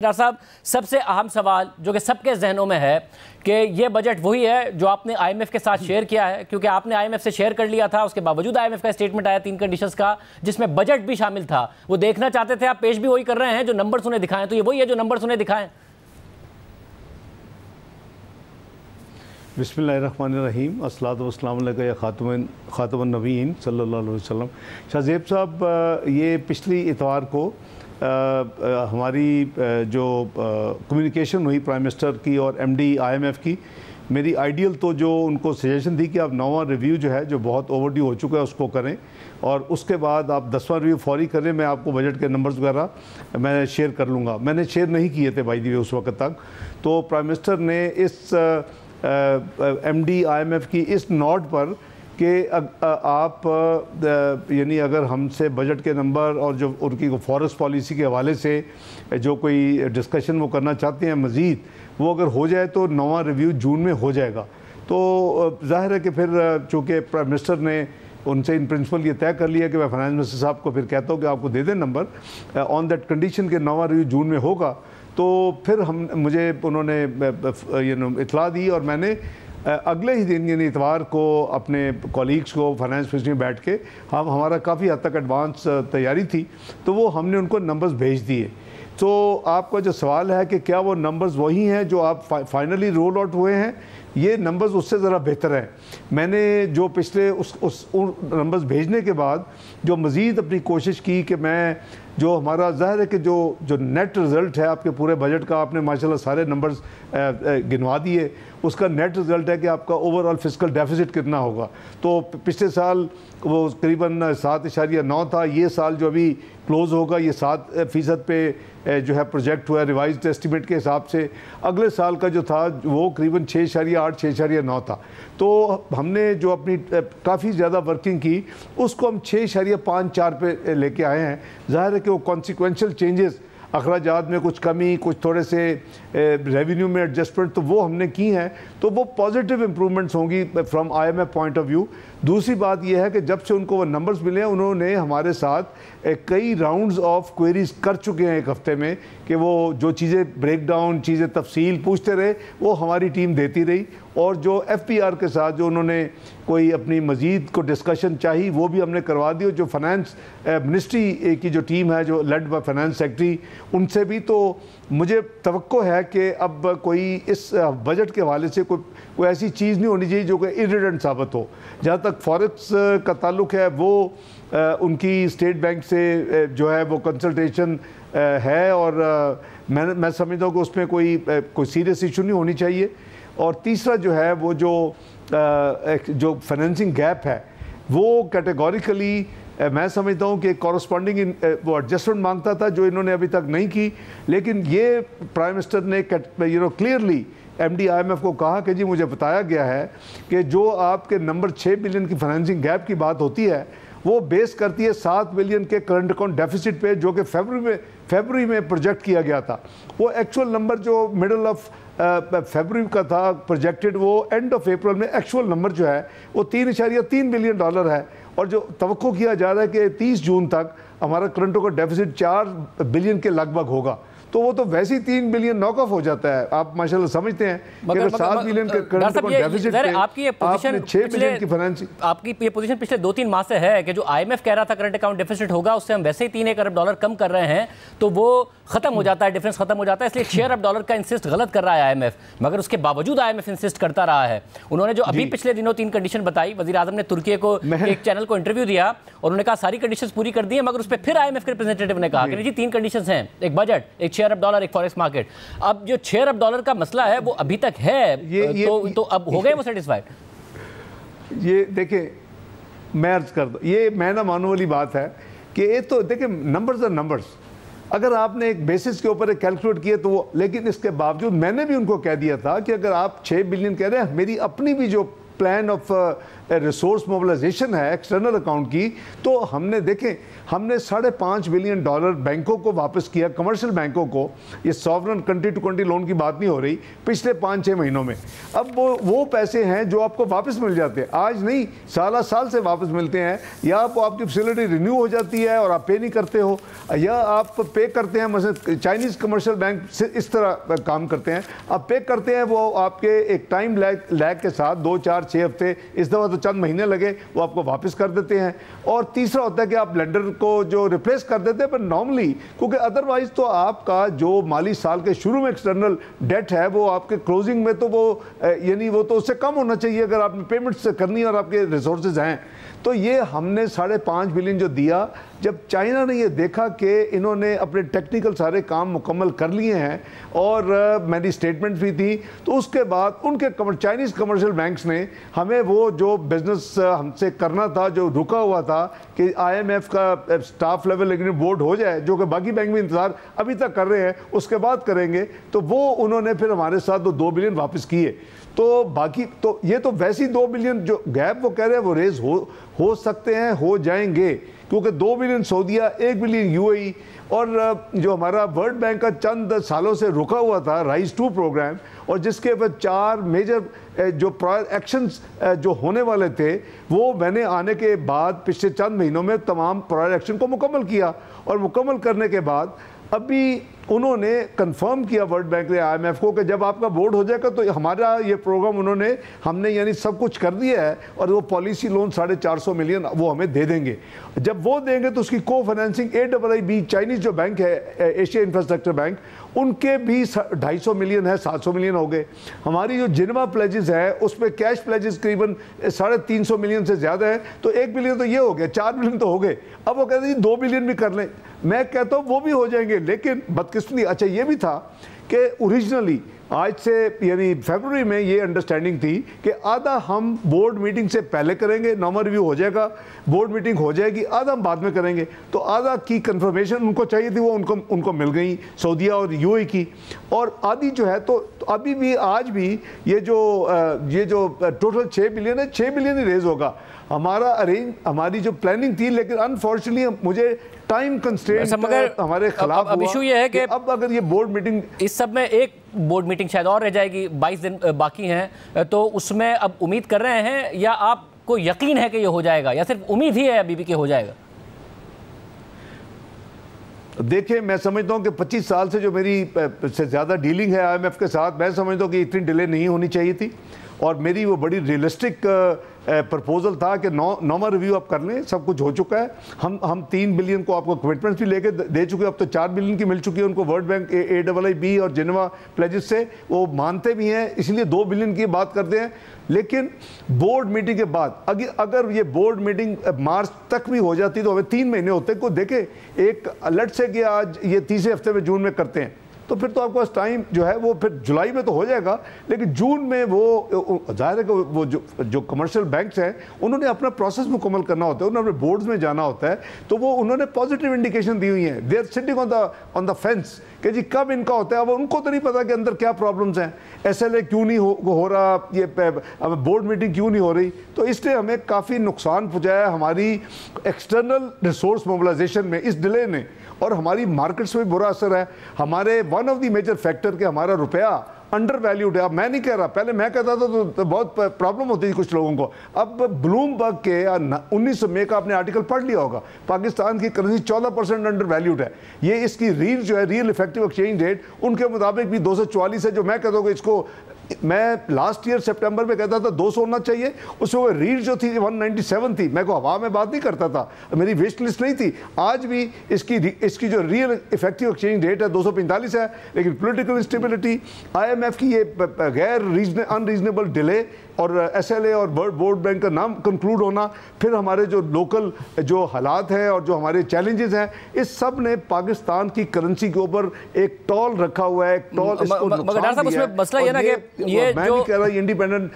Doctor صاحب سب سے اہم سوال جو کہ سب کے ذہنوں میں ہے کہ یہ بجٹ وہی ہے جو آپ نے آئی ایم ایف کے ساتھ شیئر کیا ہے، کیونکہ آپ نے آئی ایم ایف سے شیئر کر لیا تھا، اس کے باوجود آئی ایم ایف کا اسٹیٹمنٹ آیا 3 کنڈیشنز کا جس میں بجٹ بھی شامل تھا۔ وہ دیکھنا چاہتے تھے، آپ پیش بھی وہی کر رہے ہیں جو نمبرز انہیں دکھائیں، تو یہ وہی ہے جو نمبرز انہیں دکھائیں۔ بسم اللہ الرحمن الرحیم، الصلاۃ والسلام علیکہ یا خاتم النبیین صلی اللہ علیہ وسلم۔ شاہ زیب صاحب، یہ پچھلی اتوار کو ہماری جو کمیونیکیشن ہوئی پرائم منسٹر کی اور M D I M F کی، میری آئیڈیل تو جو ان کو سجیشن دی کہ آپ 9واں ریویو جو ہے جو بہت اوور ڈیو ہو چکا ہے اس کو کریں، اور اس کے بعد آپ 10واں ریویو فوری کریں، میں آپ کو بجٹ کے نمبرز وغیرہ میں شیئر کر لوں گا۔ میں نے شیئر نہیں کیے تھے بائی دی وے اس وقت تک، تو پرائم منسٹر نے اس M D I M F کی اس نوٹ پر کہ آپ یعنی اگر ہم سے بجٹ کے نمبر اور جو ان کی فارسٹ پالیسی کے حوالے سے جو کوئی ڈسکشن وہ کرنا چاہتے ہیں مزید، وہ اگر ہو جائے تو 9واں ریویو جون میں ہو جائے گا۔ تو ظاہر ہے کہ پھر چونکہ پرائم منسٹر نے ان سے ان پرنسپل یہ طے کر لیا کہ میں فائنانس منسٹر صاحب کو پھر کہتا ہوں کہ آپ کو دے دیں نمبر آن دیٹ کنڈیشن کہ 9واں ریویو جون میں ہوگا، تو پھر مجھے انہوں نے اطلاع دی اور میں نے اگلے ہی دن یعنی اتوار کو اپنے کولیگز کو فائنانس منسٹری میں بیٹھ کے ہمارا کافی حد تک ایڈوانس تیاری تھی، تو وہ ہم نے ان کو نمبرز بھیج دیے۔ تو آپ کا جو سوال ہے کہ کیا وہ نمبرز وہی ہیں جو آپ فائنلی رول آؤٹ ہوئے ہیں، یہ نمبرز اس سے ذرا بہتر ہیں۔ میں نے جو پچھلے اس نمبرز بھیجنے کے بعد جو مزید اپنی کوشش کی کہ میں جو ہمارا ظاہر ہے کہ جو نیٹ رزلٹ ہے آپ کے پورے بجٹ کا، آپ نے ماشاءاللہ سارے نمبرز گنوا دیے، اس کا نیٹ رزلٹ ہے کہ آپ کا اوور آل فسکل ڈیفیسٹ کتنا ہوگا۔ تو پچھلے سال وہ قریباً 7.9 تھا، یہ سال جو ابھی کلوز ہوگا یہ 7% پہ جو ہے پروجیکٹ ہوا ہے ریوائزڈ ایسٹیمیٹ کے حساب سے۔ اگلے سال کا جو تھا وہ قریباً 6.8 6.9 تھا۔ تو ہم نے جو اپنی کافی زیادہ ورکنگ کی اس کو ہم 6.54 پہ لے کے آئے ہیں۔ ظاہر ہے کہ وہ کانسیکوینشل چینجز، اخراجات میں کچھ کمی، کچھ تھوڑے سے ریونیو میں ایڈجسٹمنٹ، تو وہ ہم نے کی ہیں، تو وہ پازیٹیو امپرومنٹس ہوں گی from I M F point of view. دوسری بات یہ ہے کہ جب سے ان کو وہ نمبرز ملے ہیں انہوں نے ہمارے ساتھ کئی راؤنڈز آف کوئریز کر چکے ہیں ایک ہفتے میں، کہ وہ جو چیزیں بریک ڈاؤن، چیزیں تفصیل پوچھتے رہے وہ ہماری ٹیم دیتی رہی، اور جو ایف پی آر کے ساتھ جو انہوں نے کوئی اپنی مزید کو ڈسکشن چاہی وہ بھی ہم نے کروا دی، اور جو فائنانس منسٹری کی جو ٹیم ہے جو لیڈ بائی فائنانس سیکٹری، ان سے بھی۔ تو مجھے توقع ہے کہ اب کوئی اس بجٹ کے حوالے سے کوئی ایسی چیز نہیں ہونی چاہیے جو کہ ایریڈنٹ ثابت ہو۔ جہاں تک فوریکس کا تعلق ہے وہ ان کی اسٹیٹ بینک سے جو ہے وہ کنسلٹیشن ہے، اور میں سمجھتا ہوں کہ اس میں کوئی سیریس ایشو نہیں ہونی چاہیے۔ اور تیسرا جو ہے وہ جو فائنینسنگ گیپ ہے وہ کیٹیگوریکلی میں سمجھتا ہوں کہ کورسپونڈنگ وہ ایڈجسٹمنٹ مانگتا تھا جو انہوں نے ابھی تک نہیں کی، لیکن یہ پرائم منسٹر نے clearly M D I M F کو کہا کہ جی مجھے بتایا گیا ہے کہ جو آپ کے نمبر 6 بلین کی فائنینسنگ گیپ کی بات ہوتی ہے وہ بیس کرتی ہے 7 بلین کے کرنٹ اکاؤنٹ ڈیفیسٹ پہ، جو کہ فیبروری میں پروجیکٹ کیا گیا تھا۔ وہ ایکچول نمبر جو مڈل آف فیبروری کا تھا پروجیکٹڈ، وہ اینڈ آف اپریل میں ایکچول نمبر جو ہے وہ $3.3 بلین ہے، اور جو توقع کیا جا رہا ہے کہ 30 جون تک ہمارا کرنٹ اکاؤنٹ ڈیفیسٹ 4 بلین کے لگ بھگ ہوگا، تو وہ تو ویسے ہی 3 بلین ناک آف ہو جاتا ہے۔ آپ ماشاءاللہ سمجھتے ہیں کہ اگر 7 بلین کے کرنٹ اکاؤنٹ ڈیفیسٹ پہ آپ نے 6 بلین کی فائنینسنگ، آپ کی یہ پوزیشن پچھلے 2-3 ماہ سے ہے کہ جو آئی ایم ایف کہہ رہا تھا کرنٹ اکاؤنٹ ڈیفیسٹ ہوگا، اس سے ہم ویسے ہی $3 ارب کم کر رہے ہیں، تو وہ ختم ہو جاتا ہے، ڈیفرنس ختم ہو جاتا ہے، اس لیے $6 ارب کا انسسٹ غلط کر رہا ہے آئی ایم ایف، مگر اس کے باوجود آئی ایم ایف انسسٹ کرتا رہا ہے۔ انہوں نے جو ابھی پچھلے دنوں 3 کنڈیشن بتائی، وزیر اعظم نے ترکی کو ایک چینل کو انٹرویو دیا اور انہوں نے کہا ساری کنڈیشنز پوری کر دی ہیں، مگر اس پہ پھر آئی ایم ایف کے ریپرزینٹیٹیو نے کہا کہ جی 3 کنڈیشنز ہیں، ایک بجٹ، ایک $6 ارب، ایک فوریکس مارکیٹ۔ اب جو $6 ارب کا مسئلہ ہے وہ ابھی تک ہے، تو اب ہو گئے وہ سیٹسفائیڈ؟ یہ دیکھیں میں عرض کر دوں، یہ میں نہ ماننے والی بات ہے کہ یہ تو دیکھیں نمبرز اور نمبرز، اگر آپ نے ایک بیسس کے اوپر ایک کیلکولیٹ کیا تو لیکن اس کے باوجود میں نے بھی ان کو کہہ دیا تھا کہ اگر آپ 6 بلین کہہ رہے ہیں، میری اپنی بھی جو प्लान ऑफ रिसोर्स मोबिलाइजेशन है एक्सटर्नल अकाउंट की, तो हमने देखें हमने $5.5 बिलियन बैंकों को वापस किया, कमर्शियल बैंकों को। ये sovereign country to country loan की बात नहीं हो रही, पिछले 5-6 महीनों में। अब वो पैसे हैं जो आपको वापस मिल जाते हैं, आज नहीं साल से वापस मिलते हैं, या आपकी फैसिलिटी रिन्यू हो जाती है और आप पे नहीं करते हो, या आप पे करते हैं। मतलब चाइनीज़ कमर्शियल बैंक से इस तरह काम करते हैं, आप पे करते हैं, वो आपके एक टाइम लैग के साथ 2, 4, 6 हफ्ते, इस दफ़ा तो चंद महीने लगे, वो आपको वापस कर देते हैं। और तीसरा होता है कि आप लेंडर को जो रिप्लेस कर देते हैं, पर नॉर्मली, क्योंकि अदरवाइज तो आपका जो माली साल के शुरू में एक्सटर्नल डेट है वो आपके क्लोजिंग में तो वो यानी वो तो उससे कम होना चाहिए अगर आपने पेमेंट्स करनी है और आपके रिसोर्सेज हैं। तो ये हमने $5.5 बिलियन जो दिया, जब चाइना ने ये देखा कि इन्होंने अपने टेक्निकल सारे काम मुकम्मल कर लिए हैं और मेरी स्टेटमेंट भी थी, तो उसके बाद उनके चाइनीज़ कमर्शियल बैंक्स ने हमें वो जो बिज़नेस हमसे करना था, जो रुका हुआ था कि IMF का स्टाफ लेवल एग्रीमेंट बोर्ड हो जाए, जो कि बाकी बैंक में इंतज़ार अभी तक कर रहे हैं, उसके बाद करेंगे, तो वो उन्होंने फिर हमारे साथ 2 बिलियन वापस किए। तो बाकी तो ये तो वैसे ही 2 बिलियन जो गैप वो कह रहे हैं वो रेज हो सकते हैं, हो जाएंगे, क्योंकि 2 बिलियन सऊदीया, 1 बिलियन UAE, और जो हमारा वर्ल्ड बैंक का चंद सालों से रुका हुआ था राइज 2 प्रोग्राम, और जिसके ऊपर 4 मेजर जो प्रायर एक्शंस जो होने वाले थे, वो मैंने आने के बाद पिछले चंद महीनों में तमाम प्रायर एक्शन को मुकम्मल किया। और मुकम्मल करने के बाद अभी उन्होंने कंफर्म किया वर्ल्ड बैंक ने IMF को कि जब आपका बोर्ड हो जाएगा तो हमारा ये प्रोग्राम हमने यानी सब कुछ कर दिया है, और वो पॉलिसी लोन $450 मिलियन वो हमें दे देंगे। जब वो देंगे तो उसकी को फाइनेंसिंग AIIB चाइनीज़ जो बैंक है, एशिया इंफ्रास्ट्रक्चर बैंक, उनके भी 250 मिलियन है, 700 मिलियन हो गए। हमारी जो जिनेवा प्लेजेस है उस पर कैश प्लेजेस करीबन 350 मिलियन से ज़्यादा है, तो 1 बिलियन तो ये हो गया, 4 बिलियन तो हो गए। अब वो कहते हैं 2 बिलियन भी कर लें, मैं कहता हूँ वो भी हो जाएंगे, लेकिन बदकिस्मती अच्छा ये भी था कि ओरिजिनली आज से यानी फरवरी में ये अंडरस्टैंडिंग थी कि आधा हम बोर्ड मीटिंग से पहले करेंगे, नॉर्मल रिव्यू हो जाएगा, बोर्ड मीटिंग हो जाएगी, आधा हम बाद में करेंगे। तो आधा की कंफर्मेशन उनको चाहिए थी, वो उनको मिल गई, सऊदीया और UAE की। और आधी जो है तो अभी भी आज भी ये जो टोटल 6 बिलियन है, 6 बिलियन ही रेज होगा। हमारी जो प्लानिंग थी, लेकिन अनफॉर्चुनेटली मुझे टाइम कंस्ट्रेंट हमारे खिलाफ अब इशू ये है कि अब अगर ये बोर्ड मीटिंग, इस सब में एक बोर्ड मीटिंग शायद और रह जाएगी, 22 दिन बाकी हैं, तो उसमें अब उम्मीद कर रहे हैं या आपको यकीन है कि ये हो जाएगा, या सिर्फ उम्मीद ही है अभी भी कि हो जाएगा? देखिए, मैं समझता हूँ कि 25 साल से जो मेरी से ज़्यादा डीलिंग है IMF के साथ, मैं समझता हूँ कि इतनी डिले नहीं होनी चाहिए थी, और मेरी वो बड़ी रियलिस्टिक प्रपोजल था कि नॉर्मल रिव्यू आप कर लें, सब कुछ हो चुका है। हम 3 बिलियन को आपको कमिटमेंट्स भी लेके दे चुके हैं, अब तो 4 बिलियन की मिल चुकी है उनको वर्ल्ड बैंक, AIIB और जिनेवा प्लेजेस से, वो मानते भी हैं, इसलिए 2 बिलियन की बात करते हैं। लेकिन बोर्ड मीटिंग के बाद अगर ये बोर्ड मीटिंग मार्च तक भी हो जाती तो हमें 3 महीने होते को देखें, एक अलर्ट से कि आज ये तीसरे हफ्ते में जून में करते हैं, तो फिर तो आपके पास टाइम जो है वो फिर जुलाई में तो हो जाएगा, लेकिन जून में वो जाहिर है कि वो जो कमर्शियल बैंक्स हैं उन्होंने अपना प्रोसेस मुकम्मल करना होता है, उन्होंने अपने बोर्ड्स में जाना होता है, तो वो उन्होंने पॉजिटिव इंडिकेशन दी हुई हैं, they are sitting on the fence कि जी कब इनका होता है। अब उनको तो नहीं पता कि अंदर क्या प्रॉब्लम्स हैं, SLA क्यों नहीं हो रहा, ये बोर्ड मीटिंग क्यों नहीं हो रही, तो इसलिए हमें काफ़ी नुकसान पहुँचाया हमारी एक्सटर्नल रिसोर्स मोबिलाइजेशन में इस डिले ने, और हमारी मार्केट्स में बुरा असर है। हमारे one of the major factor के हमारा रुपया अंडर वैल्यूड है। अब मैं नहीं कह रहा, पहले मैं कहता था तो बहुत प्रॉब्लम होती थी कुछ लोगों को। अब ब्लूमबर्ग के 19 मई का आपने आर्टिकल पढ़ लिया होगा, पाकिस्तान की करेंसी 14% अंडर वैल्यूड है। ये इसकी रियल इफेक्टिव एक्सचेंज रेट उनके मुताबिक भी 244 है, जो मैं कहता हूँ कि इसको, मैं लास्ट ईयर सितंबर में कहता था 200 होना चाहिए, उसमें रीड जो थी 197 थी। मैं को हवा में बात नहीं करता था, मेरी विश लिस्ट नहीं थी। आज भी इसकी जो रियल इफेक्टिव एक्सचेंज रेट है 245 है, लेकिन पॉलिटिकल इंस्टेबिलिटी, IMF की ये गैर अनरीजनेबल डिले और SLA और बोर्ड बैंक का नाम कंक्लूड होना, फिर हमारे जो लोकल जो हालात हैं और जो हमारे चैलेंजेस हैं, इस सब ने पाकिस्तान की करेंसी के ऊपर एक टॉल रखा हुआ है, एक टॉल इसको नुकसान दिया है। मसला ये ना कि ये मैं नहीं कह रहा इंडिपेंडेंट